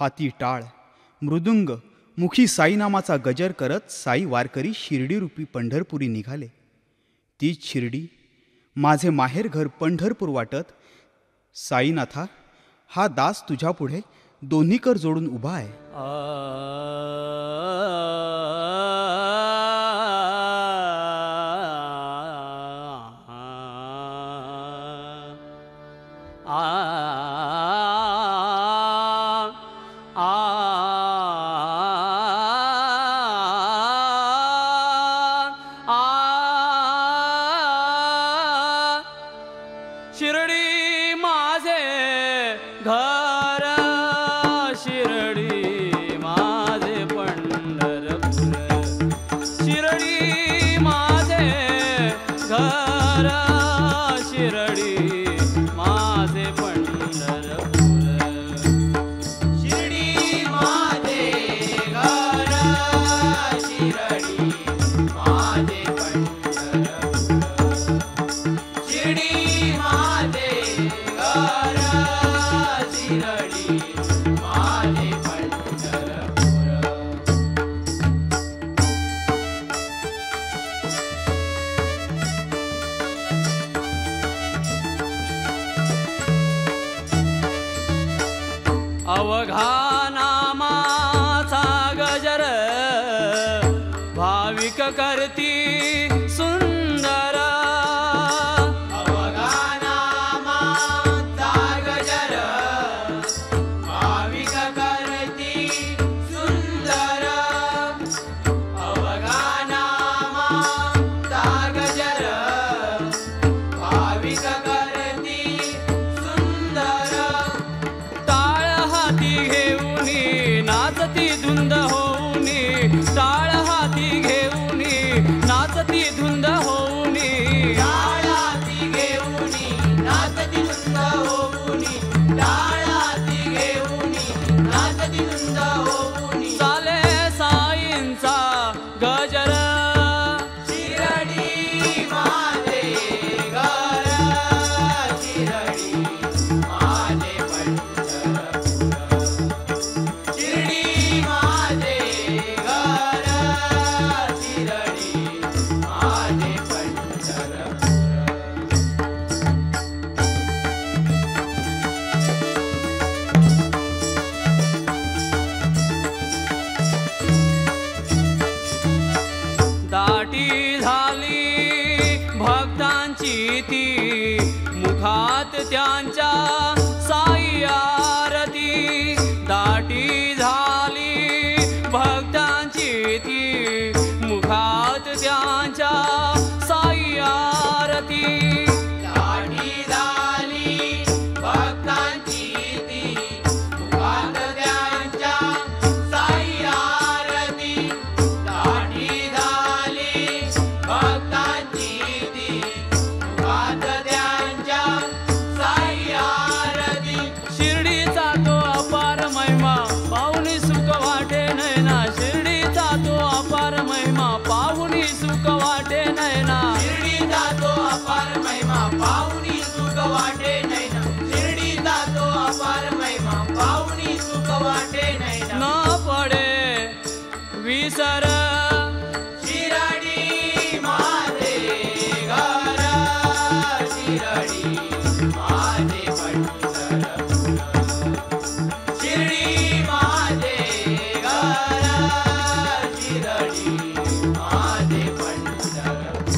हाती टाळ, मृदुंग, मुखी साईनामाचा गजर करत साई वारकरी शिर्डीरूपी पंढरपुरी निघाले. तीच शिर्डी माझे माहेर घर पंढरपूर वाटत, साईनाथा हा दास तुझ्यापुढे दोन्ही कर जोडून उभा आहे. शिर्डी माझे घर, शिर्डी माझे पंढरपूर. शिर्डी माझे घर, शिर्डी माझे पंढरपूर. शिर्डी माझे घर, शिर्डी माझे पंढरपूर. शिर्डी माझे घर, शिर्डी माझे पंढरपूर. अवघा नामाचा गजर भाविक करती सुंदर. अवघा नामाचा गजर भाविक करती सुंदर. अवघा नामाचा गजर भाविक करती सुंदर. टाळ हाती घेऊनी नाचती धुंद होऊनी, टाळ हाती घेऊनी नाचती धुंद होऊनी. टाळ हाती घेऊनी नाचती धुंद होऊनी, टाळ हाती घेऊनी नाचती धुंद होऊनी. चाले साईंचा गजर, शिर्डी माझे घर, शिर्डी माझे पंढरपूर. शिर्डी माझे घर, शिर्डी माझे पंढरपूर. दाटी झाली भक्तांची ती, मुखात त्यांच्या साई आरती. दाटी झाली भक्तांची ती, मुखात त्यांच्या साई आरती. दाटी झाली भक्तांची ती, मुखात त्यांच्या साई आरती. दाटी झाली भक्तांची ती, मुखात त्यांच्या साई आरती. शिर्डीचा तो अपार महिमा पाहुनी सुख वाटे नयना. शिर्डीचा तो अपार महिमा पाहुनी सुख वाटे नयना. शिर्डीचा तो अपार महिमा पाहुनी सुख वाटे नयना. शिर्डीचा तो अपार महिमा पाहुनी सुख वाटे नयना. न पडे विसर, शिर्डी माझे घर, शिर्डी माझे पंढरपूर. शिर्डी माझे घर, शिर्डी माझे पंढरपूर.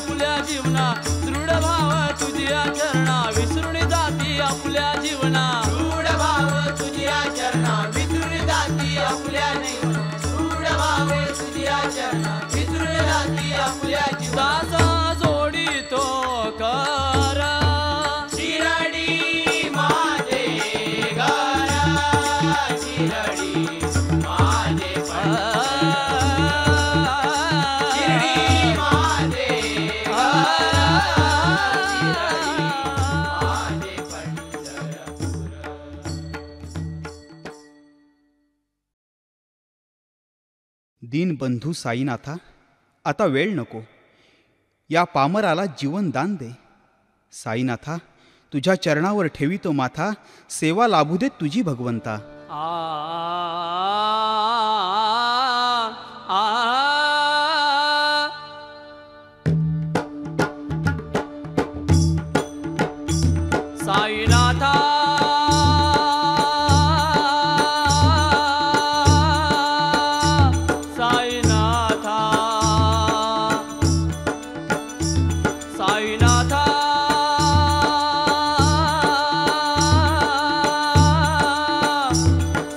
आपुल्या जीवना दृढ भाव तुझ्या चरणा विसरून जाती आपुल्या जीवना दृढ भाव तुझ्या चरणा विसरून जाती आपुल्या जीवना दृढ भाव तुझ्या चरणा विसरून जाती आपुल्या जीवना दास जोडितो कर शिरडी माझे घर शिरडी माझे शिरडी माझे दीनबंधू साईनाथा, आता वेळ नको. या पामराला जीवन दान दे. साईनाथा, तुझ्या चरणावर ठेवितो माथा, सेवा लाभू दे तुझी भगवंता. साईनाथा साईनाथा साईनाथा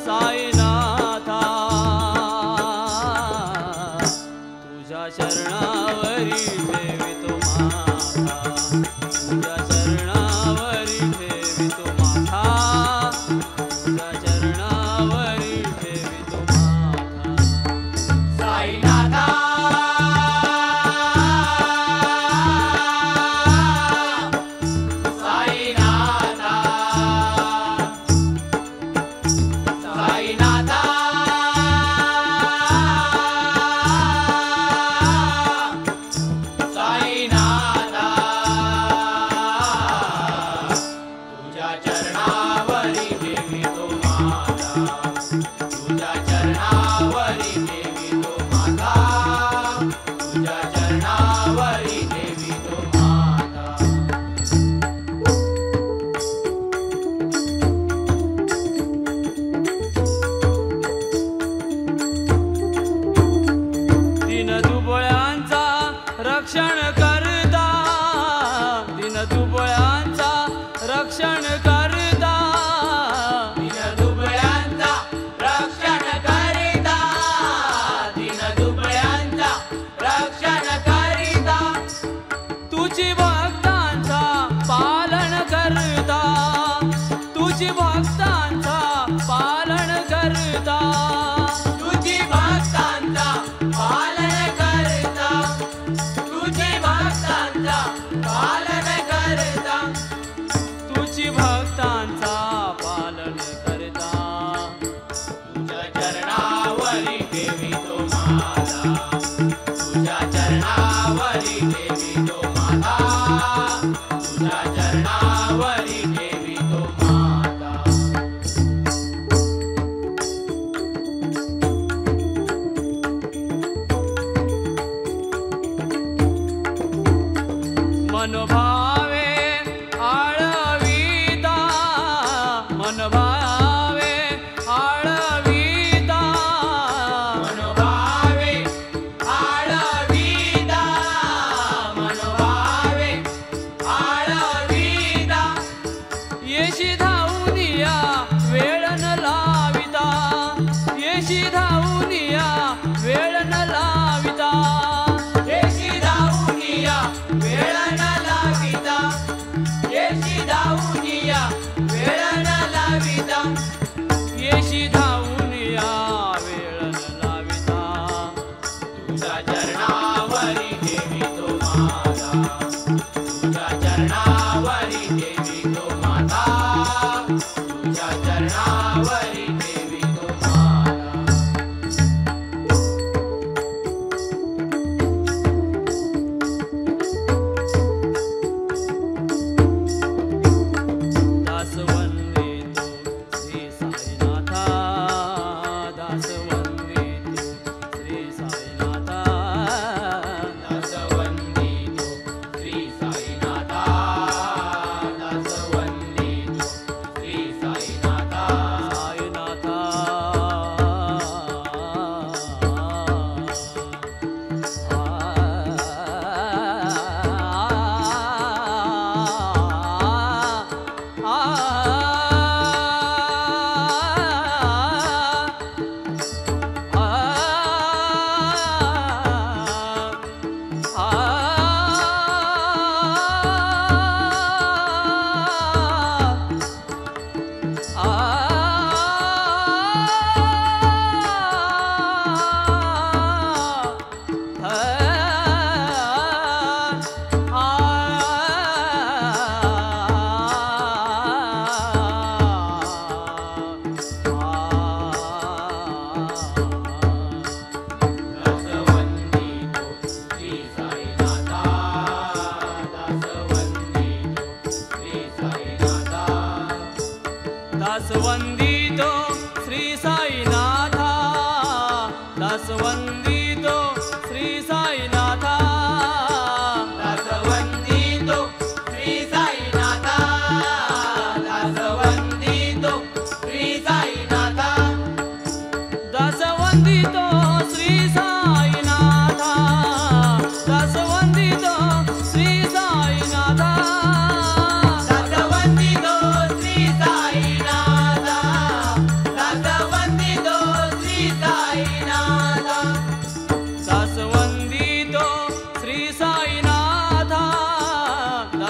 साईनाथा तुझ्या चरणावरी ठेवितो माथा तुझ्या चरणावरी ठेवितो माथा तुझ्या चरणावरी ठेवितो माथा साईनाथा साईनाथा साईनाथा साईनाथा तुझ्या चरणावरी ठेवितो माथा तुझ्या चरणावरी ठेवितो माथा तुझ्या चरणावरी ठेवितो माथा दिन दुबळ्यांचा रक्षण करता दिन दुबळ्यांचा रक्षण करता दीनदुबळ्यांचा रक्षण करिता दीनदुबळ्यांचा रक्षण करिता तुझी भक्तांचा पालन करता तुझी भक्तांचा पालन करता तुझी भक्तांचा पालन करता तुझी भक्तांचा पालन करता तुझी भक्तांचा पालन करता तुझ्या चरणावरी ठेवितो माथा तुझ्या चरणावरी ठेवितो माथा तुझ्या चरणावरी ठेवितो माथा मनोभावे आळविता मनोभावे आळविता मनोभावे आळविता मनोभावे आळविता येशी धावून या वेळ न लाविता येशी धावून या वेळ न लाविता येशी धावून या वेळ न लाविता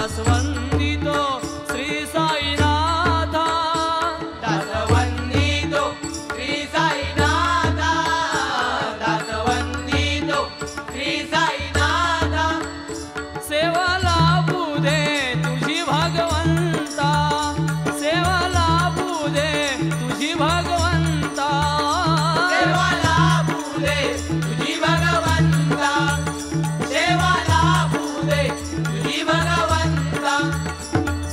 दास वंदितो श्री साईनाथा दास वंदितो श्री साईनाथा दास वंदितो श्री साईनाथा सेवा लाभू दे तुझी भगवंता सेवा लाभू दे तुझी भगवंता सेवा लाभू दे तुझी भगवंता सेवा लाभू दे तुझी भगवंता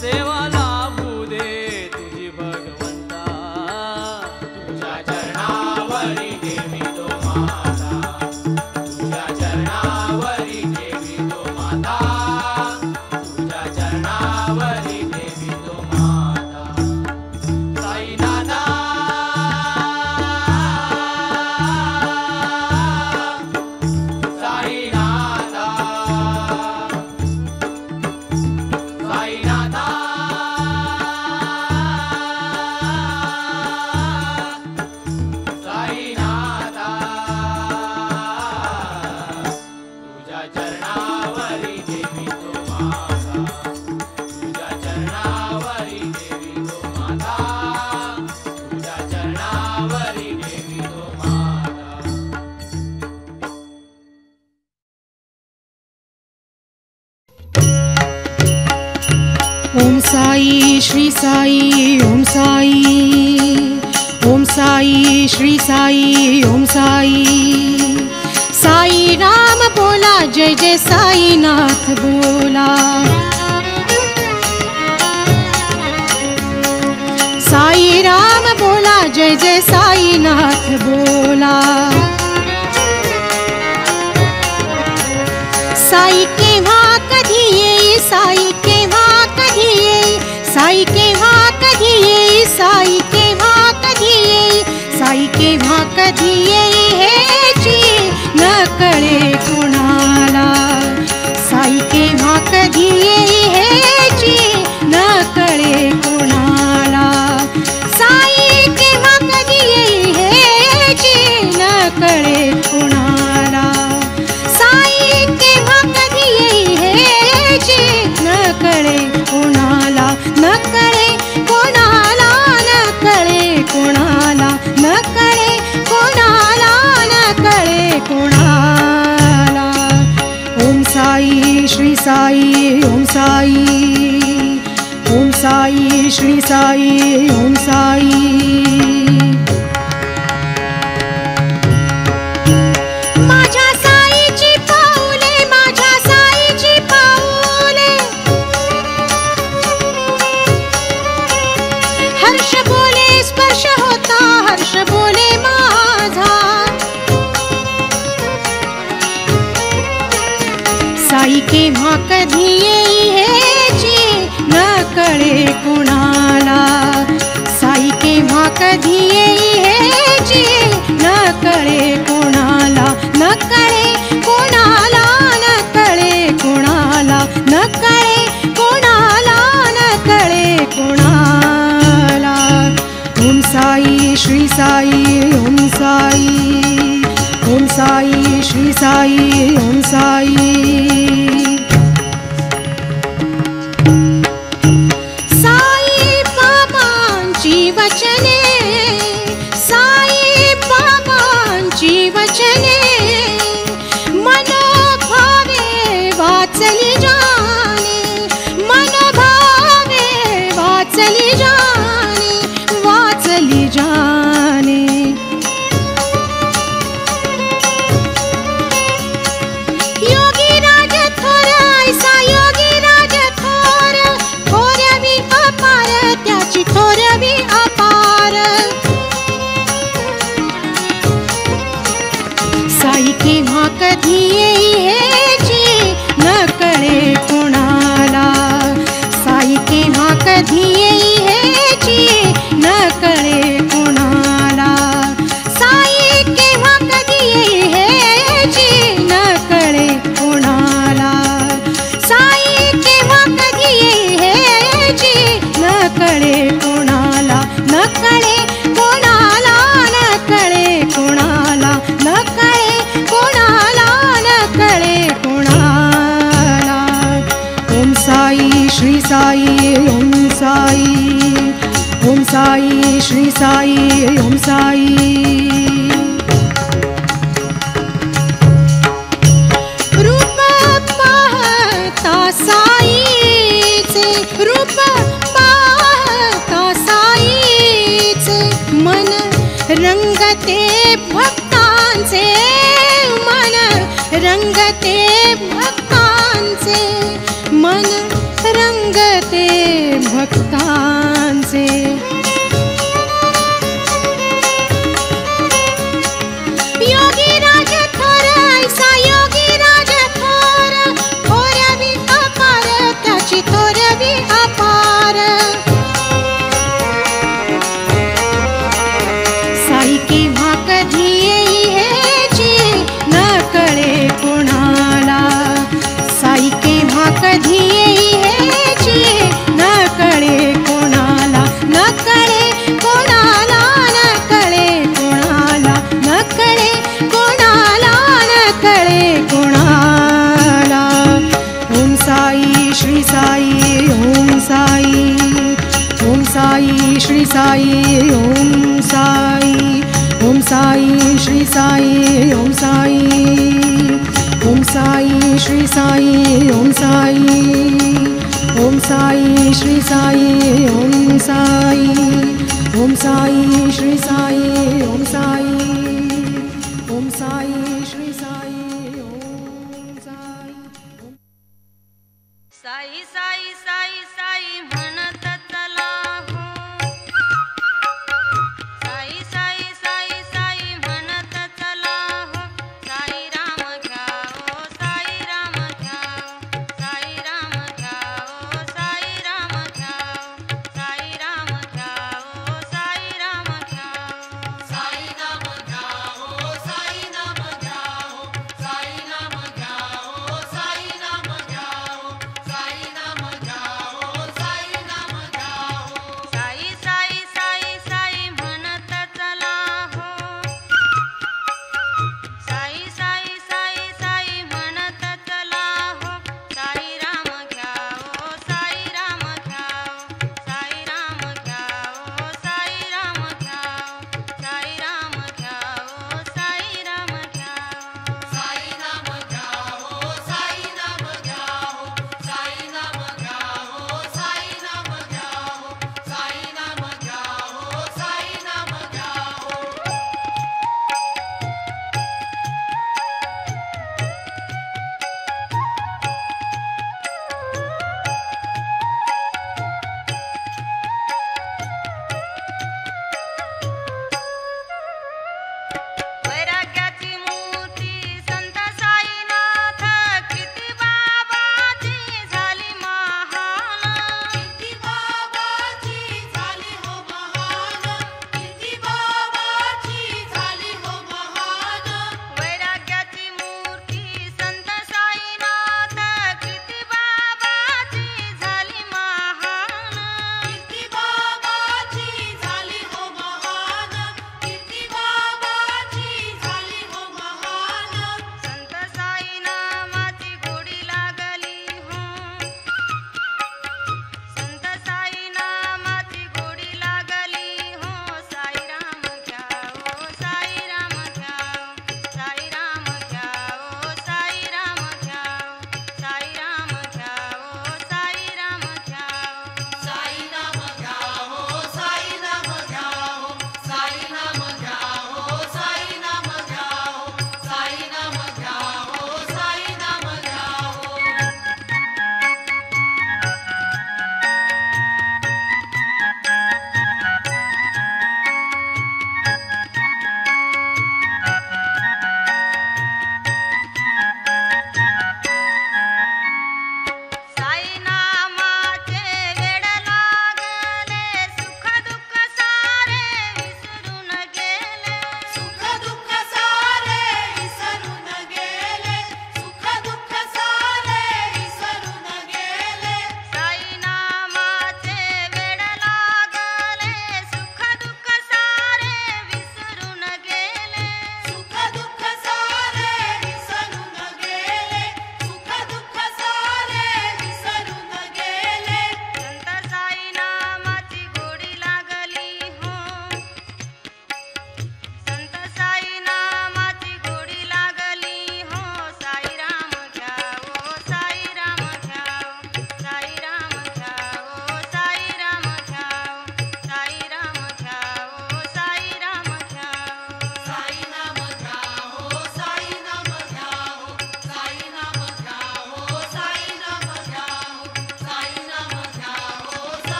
सेवा लाभू दे तुझी भगवंता तुझ्या चरणावरी देवी तो माता तुझ्या चरणावरी देवी तो माता तुझ्या चरणावरी देवी तो माता साईनाथा साईनाथा साईनाथा साईनाथा तुझ्या चरणावरी देवी तो माता तुझ्या चरणावरी देवी तो माता तुझ्या चरणावरी देवी तो माता ओम साई श्री साई ओम साई ओम साई श्री साई ओम साई साई राम बोला जय जय साई नाथ बोला साई राम बोला जय जय साई नाथ बोला साई केव्हा कधी येई साई केव्हा कधी येई साई केव्हा कधी येई साई केव्हा कधी येई साई केव्हा कधी येई हेची न कळे कोणाला साई केव्हा कधी येई हेची न कळे कोणाला साई केव्हा कधी येई हेची न कळे कोणाला साई केव्हा कधी येई हेची न कळे कोणाला न कळे कोणाला न कळे कोणाला न कळे कोणाला न कळे कोणाला ओम साई श्री साई ओम साई ओम साई श्री साई ओम साई माझ्या साईची पाऊले माझ्या साईची पाऊले हर्ष बोले स्पर्श होता हर्ष बोले माझा साई केव्हा कधी येई हेची न कळे कोणाला साई केव्हा कधी येई हेची न कळे कोणाला न कळे कोणाला न कळे कोणाला न कळे कोणाला न कळे कोणाला ओम साई श्री साई ओम साई ओम साई श्री साई ओम साई साई बाबांची वचने साई बाबांची वचने मनोभावे वाचली जाणे मनोभावे वाचली जाणे वाचली जाणे योगी राज थोर ऐसा योगी राज थोर थोरवी अपार त्याची थोरवी अपार साई केव्हा कधी येई हेची न कळे श्री साई ओम साई ओम साई श्री साई ओम साई रूप पाहता साईचे रूप पाहता साईचे मन रंगते भक्तांचे मन रंगते भक्तांचे मन रंगते भक्तांचे योगी राज थोर ऐसा योगी राज थोर थोरवी अपार त्याची थोरवी अपार साई केव्हा कधी येई हेची न कळे कोणाला साई केव्हा कधी येई हेची न कळे कोणाला न कळे कोणाला न कळे कोणाला न कळे कोणाला न कळे कोणाला ओम साई श्री साई ओम साई ओम साई श्री साई ओम साई ओम साई श्री साई ओम साई ओम साई श्री साई ओम साई ओम साई श्री साई ओम साई ओम साई श्री साई ओम साई ओम साई श्री साई ओम साई साई साई साई साई म्हणत चला हो साई साई साई साई म्हणत चला हो साई राम घ्याओ साई राम घ्याओ साई राम घ्याओ साई राम घ्याओ साई राम घ्याओ साई राम घ्याओ साई नाम घ्याओ साई नाम घ्याओ साई नाम घ्याओ साई नाम घ्याओ साई नाम घ्याओ साई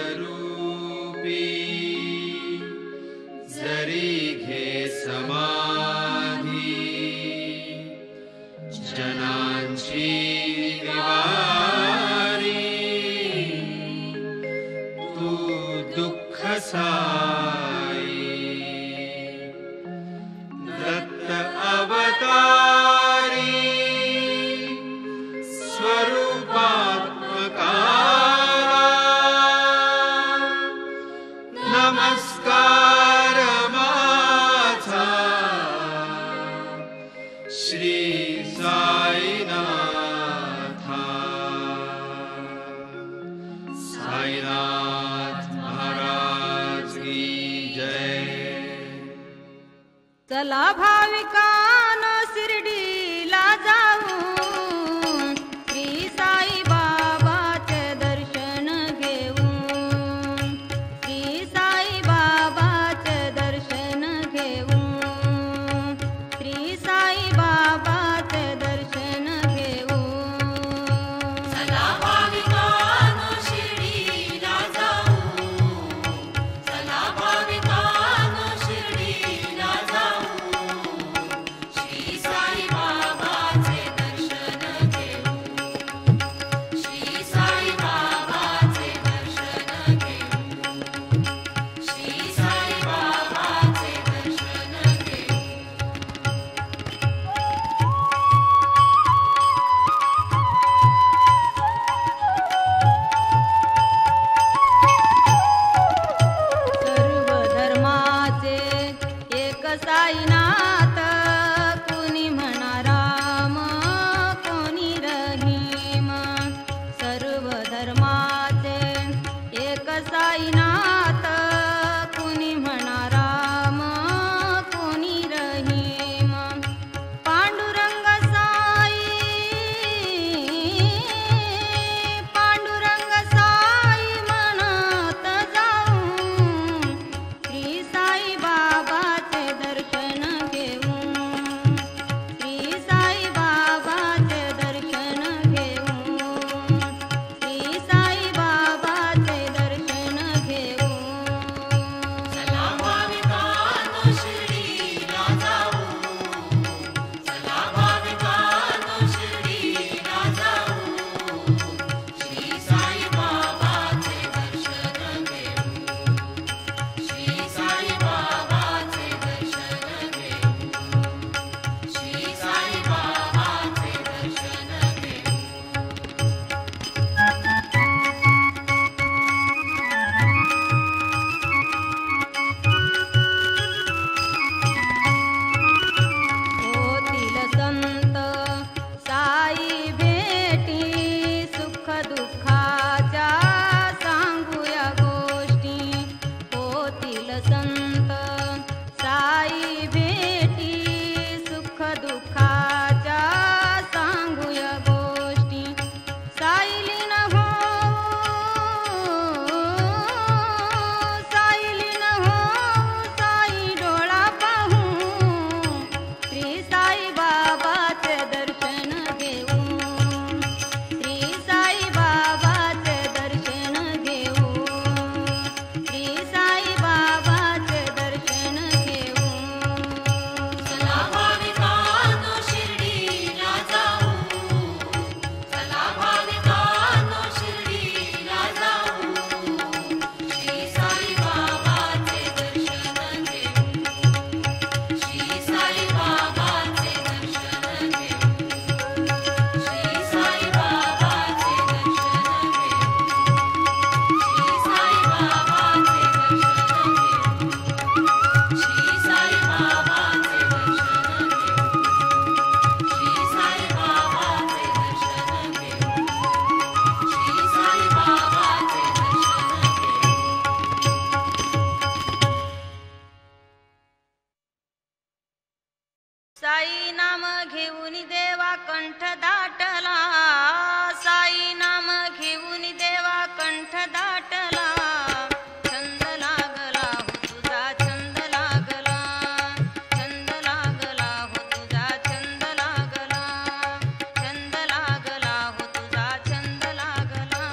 बीजानंदरूपी जरी घे समाधी जनांची निवारी तू दुःख साई दत्त अवतारी स्वरूपात्मका नमस्कार माझा श्री साईनाथा साईनाथ महाराज की जय। चला भाविकांनो शिर्डीला जाऊ श्री साई बाबाचे दर्शन घेऊ श्री साई बाबाचे दर्शन घेऊ श्री साई बाबाचे दर्शन घेऊ चला भाविकांनो शिर्डीला जाऊ चला भाविकांनो शिर्डीला जाऊ श्री साई बाबाचे दर्शन घेऊ श्री साई बाबाचे दर्शन घेऊ श्री साई बाबाचे दर्शन घेऊ। सर्व धर्माचे एक साईनाथ कोणी म्हणा राम कोणी रहीम सर्व धर्माचे एक साईनाथ कोणी म्हणा राम कोणी रहीम पांडुरंग साई म्हणत जाऊ श्री साई बाबाचे दर्शन घेऊ श्री साई बाबाचे दर्शन घेऊ श्री साई बाबाचे दर्शन घेऊ। चला भाविकांनो शिर्डीला जाऊ चला भाविकांनो शिर्डीला जाऊ श्री साई बाबाचे दर्शन घेऊ श्री साई बाबाचे दर्शन घेऊ श्री साई बाबाचे दर्शन घेऊ। होतील संत साई भेटी सुख दुःखाच्या सांगूया गोष्टी होतील संत साई भेटी सुख दुःखाच्या सांगूया गोष्टी साईलीन हो साई डोळा पाहू श्री साई बाबाचे दर्शन घेऊ श्री साई बाबाचे दर्शन घेऊ श्री साई बाबाचे दर्शन घेऊ। चला भाविकांनो शिर्डीला जाऊ चला भाविकांनो शिर्डीला जाऊ श्री साई बाबाचे दर्शन घेऊ श्री साई बाबाचे दर्शन घेऊ श्री साई बाबाचे दर्शन घेऊ श्री साई बाबाचे दर्शन घेऊ श्री साई बाबाचे दर्शन घेऊ श्री साई बाबाचे दर्शन घेऊ श्री साई बाबाचे दर्शन घेऊ। साई नाम घेऊन देवा कंठ दाटला साई नाम घेऊन देवा कंठ दाटला छंद लागला हो तुझा छंद लागला छंद लागला हो तुझा छंद लागला छंद लागला हो तुझा छंद लागला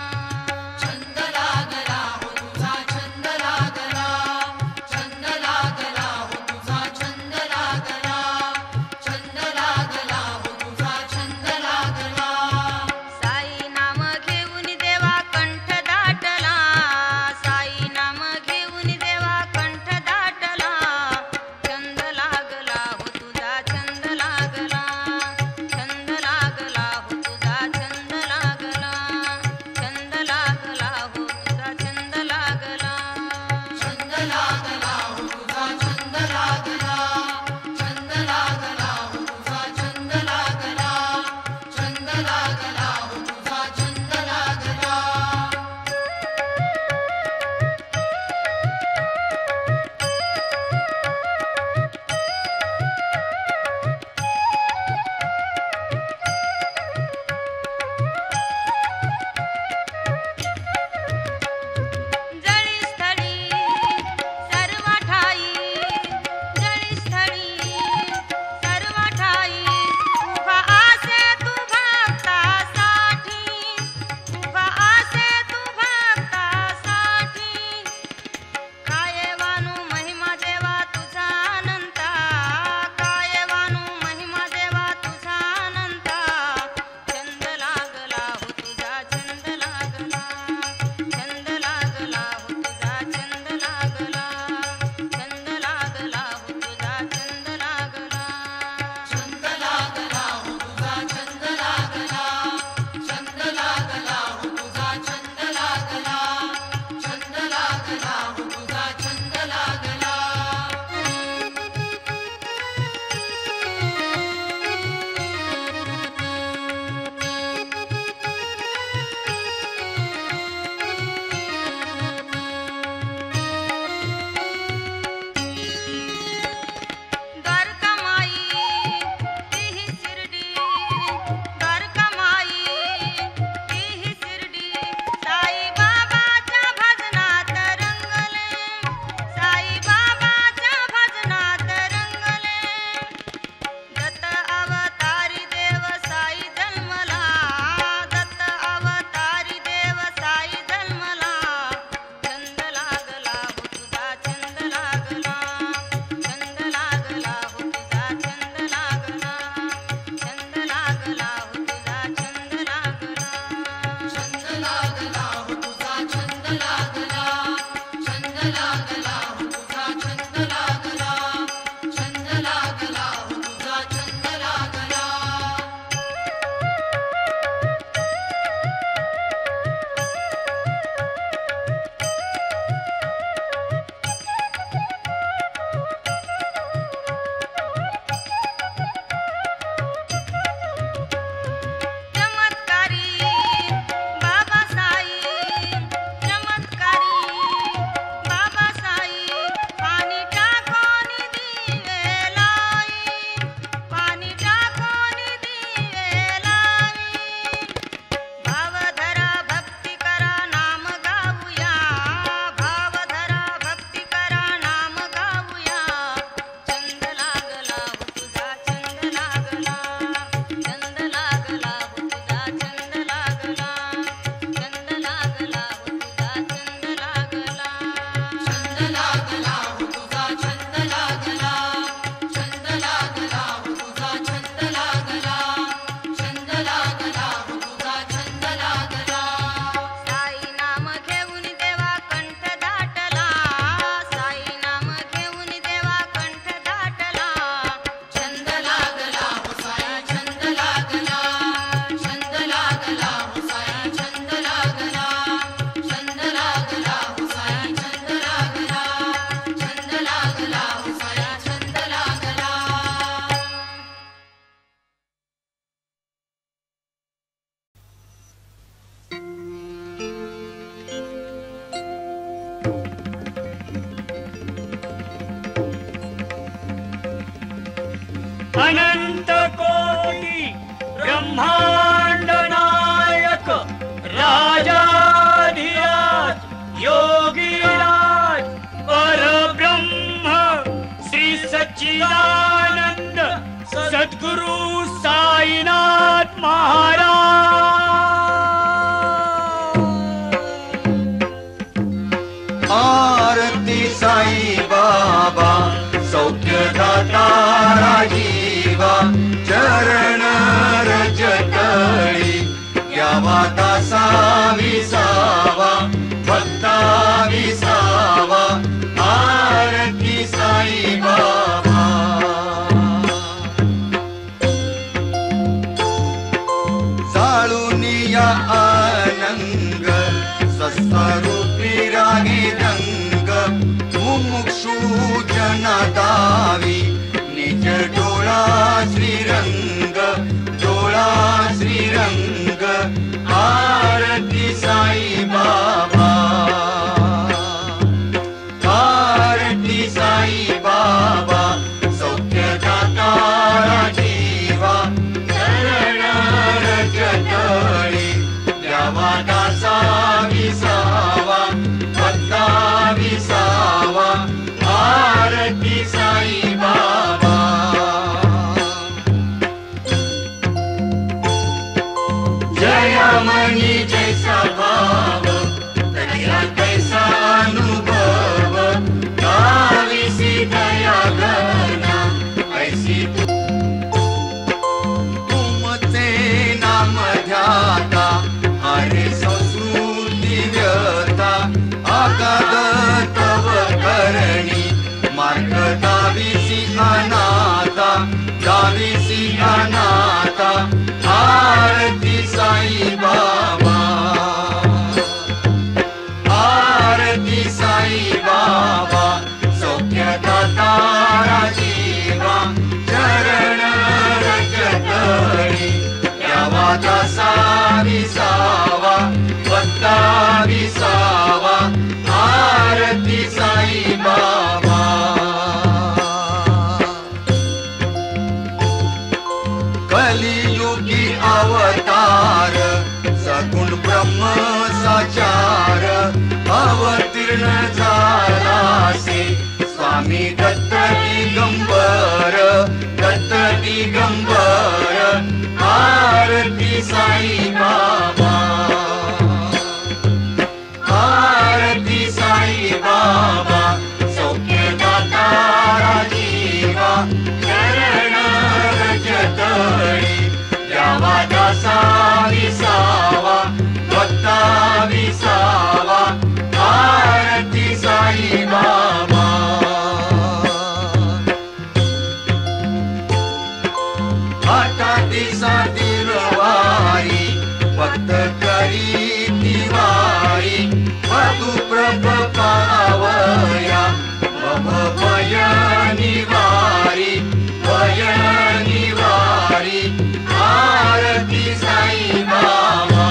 अनंत कोटी ब्रह्मांड नायक राजाधिराज योगीराज परब्रह्म श्री सच्चिदानंद सद्गुरु साईनाथ महाराज। आरती साई बाबा सौख्यदाता राजीवा चरण रजतळी घ्यावा दासा विसावा भक्ता विसावा आरती साई बाबा। जाळून या आनंद स्वस्वरूपी रागी रंग मुमुक्षु जना दावी निज डोळा श्रीरंग डोळा श्रीरंग आरती साई बाबा आरती साई बाबा सौख्यदाता राजीवा चरण रजतळी द्यावा दासा विसावा भक्ता विसावा आरती साई बाबा। जयमणी जैसा भाव तैसा तैसा अनुभव गाविसी दया घना ऐसी तुमचे नाम ध्याता हरे संस्कृती व्यथा आगाद तव करणी मार्ग दाविसी अनाथा दाविसी अनाथा आरती साई बाबा आरती साई बाबा सौख्यदाता राजीवा चरण रजतळी द्यावा दासा विसावा भक्ता विसावा आरती साई बाबा। कलियुगी अवतार सगुण ब्रह्म साचार अवतीर्ण झालासे स्वामी दत्त दिगंबर दत्त दिगंबर आरती साई बाबा आरती साई बाबा सौख्यदाता राजीवा चरण रजतळी द्यावा दासा विसावा भक्ता विसावा आरती साई बाबा। आठा दिसा तिरवारी भक्त करी दिवाळी मधु प्रभ पावया मम भय निवारी आरती साई बाबा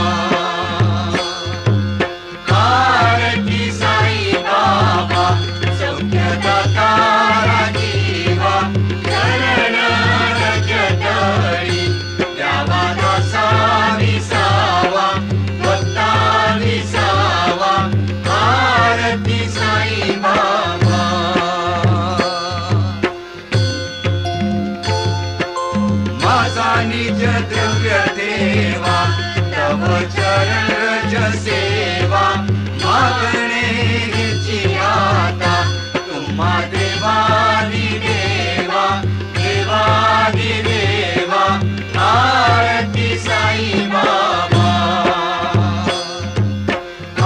आरती साई बाबा सौख्यदाता राजीवा चरण रजतळी द्यावा दासा विसावा भक्ता विसावा आरती साई बाबा। माझा निज द्रव्य देवा तव चरण रज सेवा मागणे हेची आता तुम्हा देवादी देवा देवादी देवा आरती साई बाबा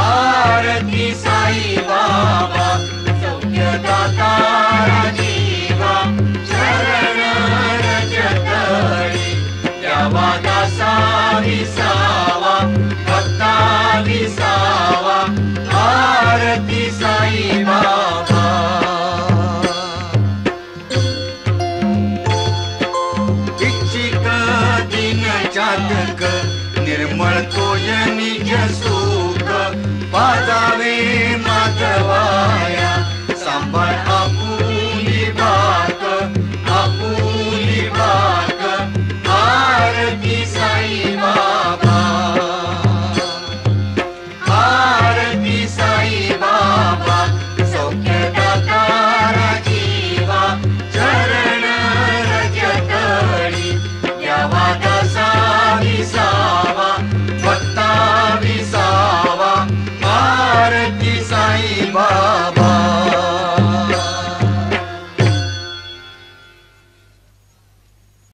आरती साई बाबा सौख्यदाता राजीवा चरण रजतळी द्यावा दासा विसावा भक्ता विसावा आरती साई बाबा। इच्छिक दिन जातक निर्मळ तोय निज